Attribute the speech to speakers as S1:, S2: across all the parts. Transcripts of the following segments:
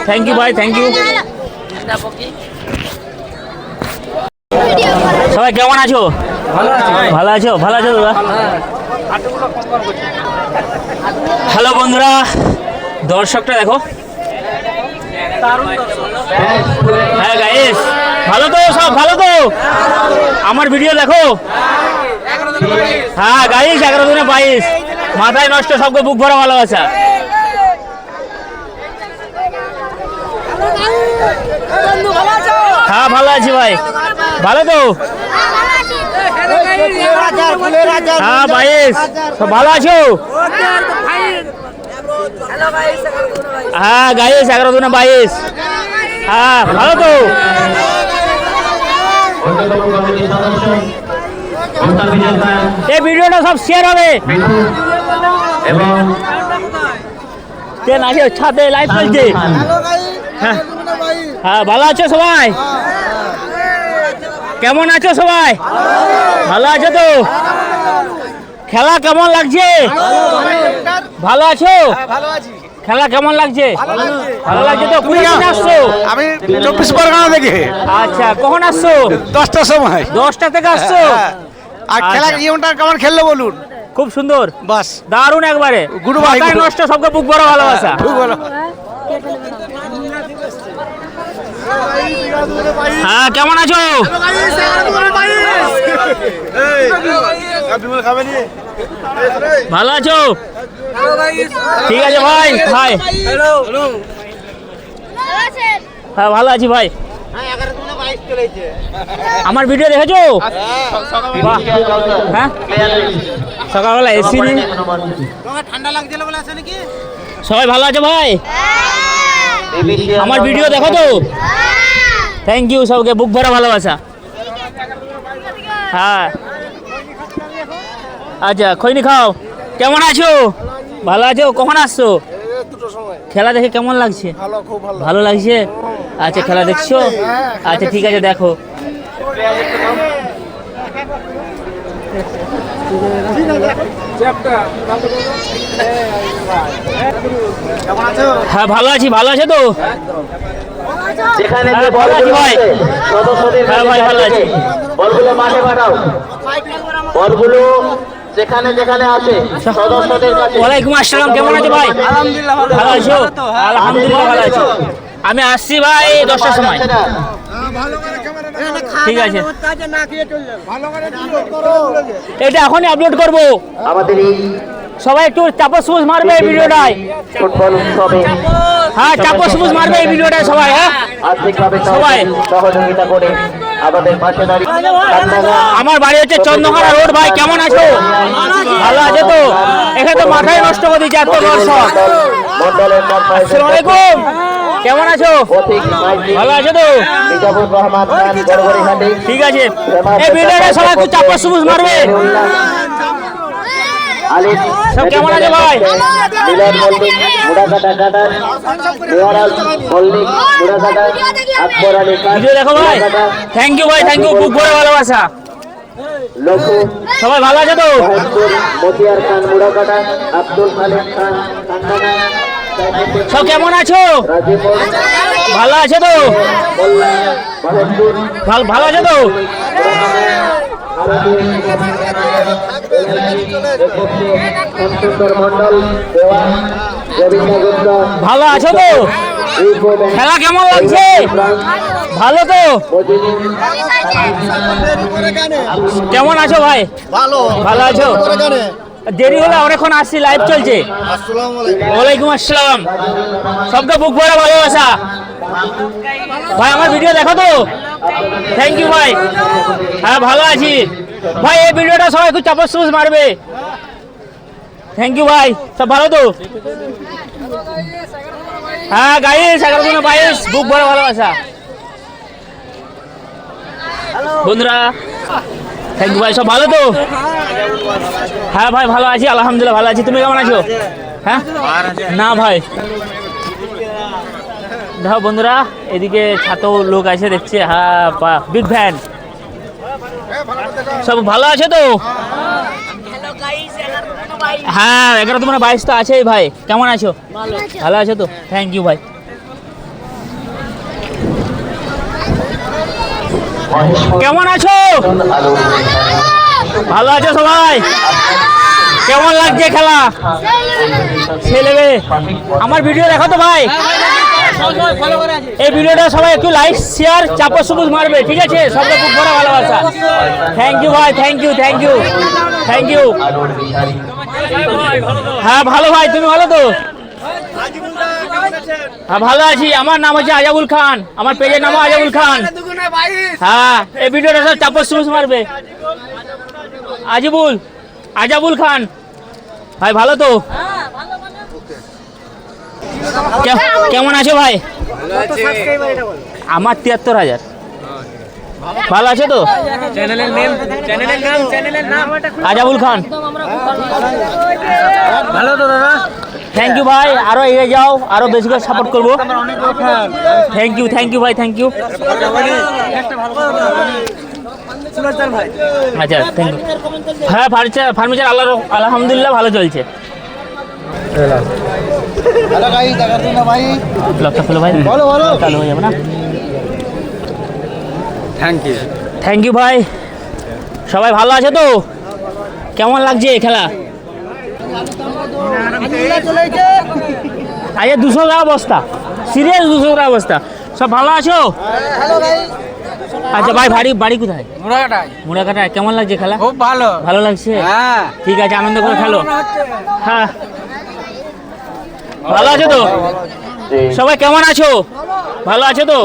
S1: Thank you ভাই, thank you. সবাই কেমন আছো? ভালো আছো? ভালো আছো দাদা? হ্যালো বন্ধুরা, দর্শকটা দেখো। হ্যাঁ গাইস, ভালো তো? সব ভালো তো? আমার ভিডিও দেখো। হ্যাঁ গাইস, 11 দুনে 22, মাথায় নষ্ট, সবকে বুক ভরা ভালোবাসা। হ্যাঁ ভালো আছি ভাই, ভালো তো? হ্যাঁ 22, সব ভালো আছো? হ্যাঁ গাইস, 11 দুনে 22, হ্যাঁ ভালো তো? এই ভিডিওটা সব শেয়ার হবে। ট্রেন আছে, ছাদে লাইভ চলছে। হ্যাঁ ভালো আছো সবাই? কেমন আছো সবাই? ভালো আছো তো? খেলা কেমন লাগছে? ভালো আছো? খেলা কেমন লাগছে? ভালো লাগছে তো? কোন দিন আসছো?
S2: আমি 24 পরগনা থেকে।
S1: আচ্ছা, কখন আসছো?
S2: 10টার সময়।
S1: 10টা থেকে আসছো?
S2: আর খেলা ইউনটা কেমন খেললো বলুন?
S1: খুব সুন্দর,
S2: বাস
S1: দারুণ একবারে।
S2: Good bye.
S1: মাথায় নষ্ট, সবকে বুক ভরা ভালোবাসা।
S2: খুব ভালো।
S1: হ্যাঁ কেমন আছো? ভালো আছো? ঠিক আছে ভাই। ভাই হ্যাঁ ভালো আছি ভাই। আমার ভিডিও দেখেছো? বাহ, হ্যাঁ সকালবেলা এসি নেই।
S3: ঠান্ডা লাগছিল বলে আসে নাকি?
S1: সবাই ভালো আছে ভাই? আমার ভিডিও দেখো তো? থ্যাংক ইউ, সবকে বুক ভরা ভালোবাসা। হ্যাঁ আচ্ছা, খৈনি খাও। কেমন আছো? ভালো আছো? কখন আসছো? খেলা দেখে কেমন লাগছে? ভালো লাগছে? আচ্ছা, খেলা দেখছো? আচ্ছা ঠিক আছে, দেখো। হ্যাঁ ভালো আছি। ভালো আছে তো? হ্যাঁ ভালো আছি ভাই। হ্যাঁ ভাই ভালো আছি।
S4: বলগুলো মাঠে পাঠাও, বলগুলো যেখানে যেখানে আছে সদস্যদের কাছে।
S1: ওয়ালাইকুম আসসালাম, কেমন আছো ভাই?
S3: আলহামদুলিল্লাহ
S1: ভালো আছো? আলহামদুলিল্লাহ ভালো আছি। আমি আসছি ভাই 10টার সময়। ঠিক আছে, এটা এখনই আপলোড করবো।
S4: আমাদের এই
S1: সবাই একটু চাপা সুজ মারবে এই ভিডিওটায়।
S4: ফুটবল উৎসবে
S1: হ্যাঁ চাপা সুজ মারবে এই ভিডিওটায় সবাই। হ্যাঁ
S4: আর্থিকভাবে
S1: সবাই
S4: সহযোগিতা করে আমাদের পাশে দাঁড়িয়ে
S1: আমার বাড়ি হচ্ছে চন্দ্রকোনা রোড। ভাই কেমন আছো? ভালো আছে তো? এখানে তো মাথায় নষ্ট করে দিচ্ছে এত দর্শক।
S4: মন্ডলের
S1: আসসালামু আলাইকুম, কেমন আছো? ভালো আছো তো?
S4: মিজাবুর রহমান খান গড়গড়িহাটি।
S1: ঠিক আছে, এই ভিডিওটা সবাই একটু চাপা সুজ মারবে। সব কেমন আছে ভাই?
S4: মিলন মল্লিক মুড়াকাটা কাটার, দেওয়ারাল মল্লিক মুড়াকাটা, আকবর আলী খান
S1: ভিডিও দেখো ভাই। থ্যাংক ইউ ভাই, থ্যাংক ইউ, বুক ভরে ভালোবাসা।
S4: লঘু
S1: সবাই ভালো আছে তো?
S4: মহেশপুর মতিয়ার খান মুড়াকাটা, আব্দুল খালিক খান কান্দানা,
S1: সব কেমন আছো?
S4: রাজীবুল
S1: ভালো আছে তো?
S4: মোল্লা মহেশপুর
S1: ভালো আছে তো?
S4: সুন্দর মন্ডল দেওয়ান রবীন্দ্র গুপ্ত।
S1: ভালো আছো তো? খেলা কেমন লাগছে? ভালো তো? কেমন আছো ভাই? ভালো আছো? দেরি হলে অনেকক্ষণ আসছি, লাইভ চলছে। ওয়ালাইকুম আসসালাম, সবকে বুক ভরা ভালোবাসা। ভাই আমার ভিডিও দেখো তো? থ্যাংক ইউ ভাই। হ্যাঁ ভালো আছি ভাই। এই ভিডিওটা সবাই একটু চাপা সুজ মারবে। থ্যাংক ইউ ভাই, সব ভালো তো? হ্যাঁ গাইস, 11 দুনে 22, বুক ভরা ভালোবাসা বন্ধুরা। থ্যাংক ইউ ভাই, সব ভালো তো? হ্যাঁ ভাই ভালো আছি, আলহামদুলিল্লাহ ভালো আছি। তুমি কেমন আছো? হ্যাঁ না ভাই, দেখো বন্ধুরা, এদিকে ছাতেও লোক আছে দেখছে। হ্যাঁ বিগ ফ্যান। সব ভালো আছে তো? হ্যাঁ 11 22 তো আছেই ভাই। কেমন আছো? ভালো আছো তো? থ্যাংক ইউ ভাই। কেমন আছো? ভালো আছো সবাই? কেমন লাগছে খেলা? ছেলেবে আমার ভিডিও দেখো তো ভাই। এই ভিডিওটা সবাই একটু লাইক শেয়ার চাপা সবুজ মারবে, ঠিক আছে? সবাই খুব বড় ভালোবাসা। থ্যাংক ইউ ভাই, thank you, thank you, thank you. হ্যাঁ ভালো ভাই, তুমি ভালো তো? হ্যাঁ ভালো আছি। আমার নাম হচ্ছে আজাবুল খান, আমার পেজের নাম আজাবুল খান। হ্যাঁ এই ভিডিওটা সব চাপা সবুজ মারবে। আজাবুল খান ভাই, ভালো তো? কেমন আছো ভাই? আমার 73,000। ভালো আছে তো? আজাবুল খান
S3: ভালো তো দাদা।
S1: থ্যাংক ইউ ভাই, আরো এগিয়ে যাও, আরো বেশি করে সাপোর্ট করবো। থ্যাংক ইউ, থ্যাংক ইউ ভাই, থ্যাংক ইউ। আচ্ছা থ্যাংক ইউ। হ্যাঁ ফার্নিচার আলহামদুলিল্লাহ ভালো চলছে। লকটা খুলো ভাই, চালু হয়ে যাবে না? থ্যাংক ইউ ভাই। সবাই ভালো আছে তো? কেমন লাগছে খেলা? আচ্ছা 200 টাকা বস্তা, সিরিয়াস 200 টাকা বস্তা। সব ভালো আছো? আচ্ছা ভাই, বাড়ি কোথায়? মুড়াকাটায়। কেমন লাগছে খেলা?
S3: খুব ভালো।
S1: ভালো লাগছে? ঠিক আছে, আনন্দ করে খেলো। হ্যাঁ ভালো আছো তো? সবাই কেমন আছো? ভালো আছো তো?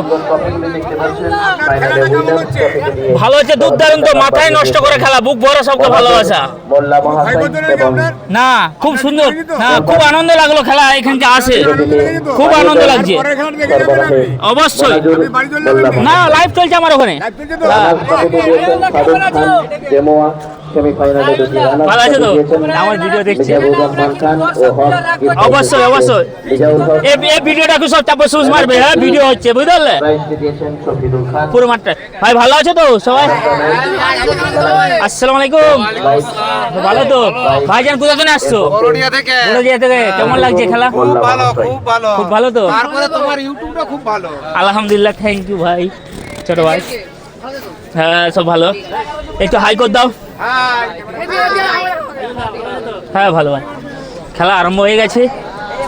S1: ভালো হচ্ছে, দুর্দান্ত, মাথায় নষ্ট করে খেলা, বুক ভরা সবকে ভালোবাসা। না খুব সুন্দর, হ্যাঁ খুব আনন্দ লাগলো খেলা, এখানকে আসে খুব আনন্দ লাগছে। অবশ্যই না, লাইভ চলছে আমার ওখানে। ভালো আছে তো? আমার ভিডিও দেখছি। অবশ্যই অবশ্যই এই ভিডিওটা সব চাপে সুজ মারবে। হ্যাঁ ভিডিও হচ্ছে, বুঝতে পারলে? পুরো মাঠটা। ভাই ভালো আছে তো সবাই? আসসালামু আলাইকুম। ভালো তো? ভাইজান কোথা থেকে আসছো? বড়দিয়া থেকে। কেমন লাগছে খেলা? খুব ভালো, খুব ভালো তো?
S3: তারপরে তোমার ইউটিউবটা খুব ভালো।
S1: আলহামদুলিল্লাহ, থ্যাংক ইউ ভাই, ছোট ভাই। হ্যাঁ সব ভালো। একটু হাই করে দাও। হ্যাঁ ভালো ভাই, খেলা আরম্ভ হয়ে গেছে,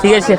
S1: ঠিক আছে।